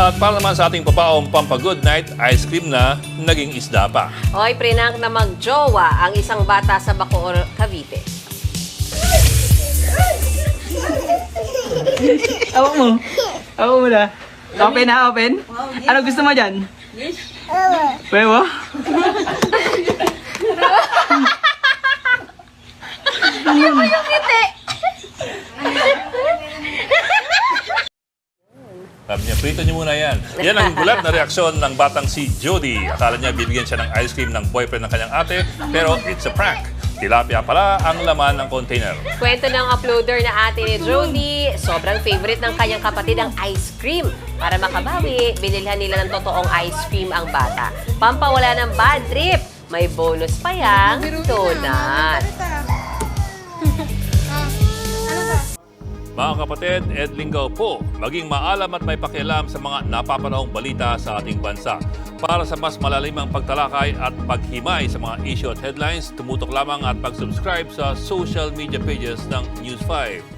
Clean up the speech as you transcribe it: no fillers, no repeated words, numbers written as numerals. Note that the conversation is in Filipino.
At para naman sa ating papaong Pampa-Good Night, ice cream na naging isda pa. Hoy, prinang na magjowa ang isang bata sa Bacoor, Cavite. Awak mo. Awak mo na. Open na, open. Ano gusto mo dyan? Wewo? Sabi niya, prito niyo muna yan. Yan ang gulat na reaksyon ng batang si Jody. Akala niya bibigyan siya ng ice cream ng boyfriend ng kanyang ate, pero it's a prank. Tilapia pala ang laman ng container. Kwento ng uploader na ate ni Jody, sobrang favorite ng kanyang kapatid ang ice cream. Para makabawi, binilhan nila ng totoong ice cream ang bata. Pampawala ng bad trip, may bonus pa yang donut. Mga kapatid, Ed Lingaw po, maging maalam at may pakialam sa mga napapanahong balita sa ating bansa. Para sa mas malalimang pagtalakay at paghimay sa mga issue at headlines, tumutok lamang at pag-subscribe sa social media pages ng News 5.